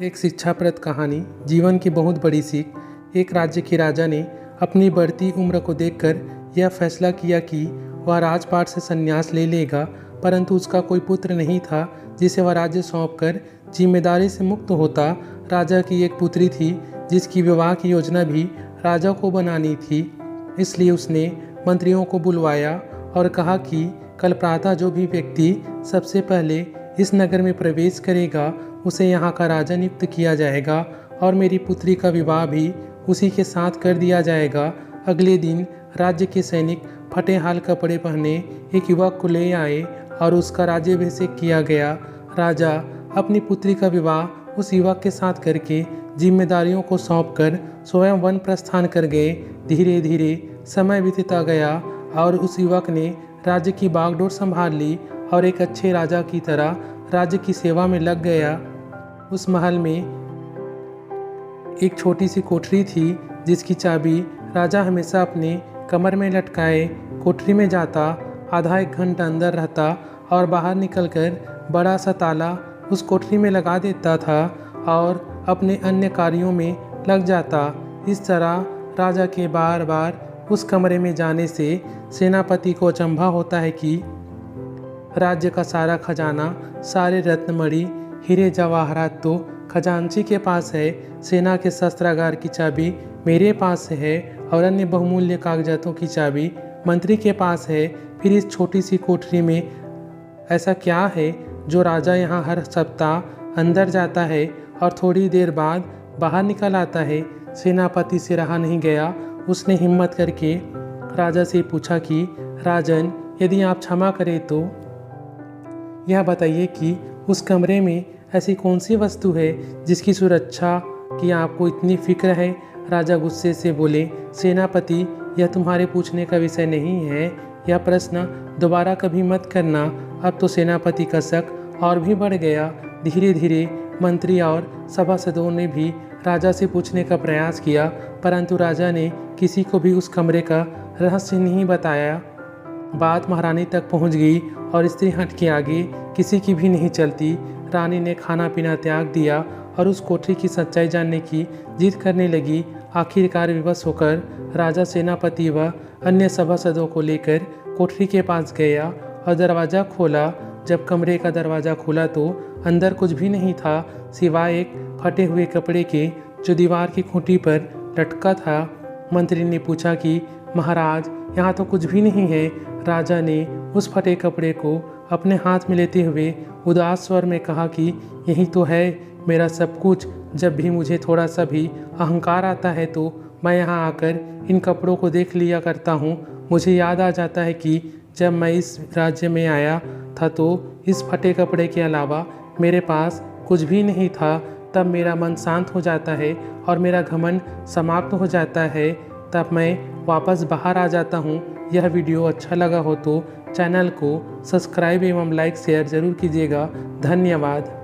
एक शिक्षाप्रद कहानी, जीवन की बहुत बड़ी सीख। एक राज्य के राजा ने अपनी बढ़ती उम्र को देखकर यह फैसला किया कि वह राजपाट से संन्यास ले लेगा, परंतु उसका कोई पुत्र नहीं था जिसे वह राज्य सौंपकर जिम्मेदारी से मुक्त होता। राजा की एक पुत्री थी जिसकी विवाह की योजना भी राजा को बनानी थी। इसलिए उसने मंत्रियों को बुलवाया और कहा कि कल प्रातः जो भी व्यक्ति सबसे पहले इस नगर में प्रवेश करेगा उसे यहाँ का राजा नियुक्त किया जाएगा और मेरी पुत्री का विवाह भी उसी के साथ कर दिया जाएगा। अगले दिन राज्य के सैनिक फटे हाल कपड़े पहने एक युवक को ले आए और उसका राज्याभिषेक किया गया। राजा अपनी पुत्री का विवाह उस युवक के साथ करके जिम्मेदारियों को सौंपकर स्वयं वन प्रस्थान कर गए। धीरे धीरे समय बीतता गया और उस युवक ने राज्य की बागडोर संभाल ली और एक अच्छे राजा की तरह राज्य की सेवा में लग गया। उस महल में एक छोटी सी कोठरी थी जिसकी चाबी राजा हमेशा अपने कमर में लटकाए कोठरी में जाता, आधा एक घंटा अंदर रहता और बाहर निकलकर बड़ा सा ताला उस कोठरी में लगा देता था और अपने अन्य कार्यों में लग जाता। इस तरह राजा के बार बार उस कमरे में जाने से सेनापति को अचंभा होता है कि राज्य का सारा खजाना, सारे रत्नमणि, हीरे जवाहरात तो खजांची के पास है, सेना के शस्त्रागार की चाबी मेरे पास है और अन्य बहुमूल्य कागजातों की चाबी मंत्री के पास है। फिर इस छोटी सी कोठरी में ऐसा क्या है जो राजा यहाँ हर सप्ताह अंदर जाता है और थोड़ी देर बाद बाहर निकल आता है। सेनापति से रहा नहीं गया, उसने हिम्मत करके राजा से पूछा कि राजन, यदि आप क्षमा करें तो यह बताइए कि उस कमरे में ऐसी कौन सी वस्तु है जिसकी सुरक्षा की आपको इतनी फिक्र है। राजा गुस्से से बोले, सेनापति, यह तुम्हारे पूछने का विषय नहीं है, यह प्रश्न दोबारा कभी मत करना। अब तो सेनापति का शक और भी बढ़ गया। धीरे धीरे मंत्री और सभासदों ने भी राजा से पूछने का प्रयास किया, परंतु राजा ने किसी को भी उस कमरे का रहस्य नहीं बताया। बात महारानी तक पहुंच गई और स्त्री हट के आगे किसी की भी नहीं चलती। रानी ने खाना पीना त्याग दिया और उस कोठरी की सच्चाई जानने की जिद करने लगी। आखिरकार विवश होकर राजा सेनापति व अन्य सभासदों को लेकर कोठरी के पास गया और दरवाज़ा खोला। जब कमरे का दरवाज़ा खुला तो अंदर कुछ भी नहीं था सिवाय एक फटे हुए कपड़े के जो दीवार की खूंटी पर लटका था। मंत्री ने पूछा कि महाराज, यहाँ तो कुछ भी नहीं है। राजा ने उस फटे कपड़े को अपने हाथ में लेते हुए उदास स्वर में कहा कि यही तो है मेरा सब कुछ। जब भी मुझे थोड़ा सा भी अहंकार आता है तो मैं यहाँ आकर इन कपड़ों को देख लिया करता हूँ। मुझे याद आ जाता है कि जब मैं इस राज्य में आया था तो इस फटे कपड़े के अलावा मेरे पास कुछ भी नहीं था। तब मेरा मन शांत हो जाता है और मेरा घमंड समाप्त हो जाता है। तब मैं वापस बाहर आ जाता हूँ। यह वीडियो अच्छा लगा हो तो चैनल को सब्सक्राइब एवं लाइक शेयर ज़रूर कीजिएगा। धन्यवाद।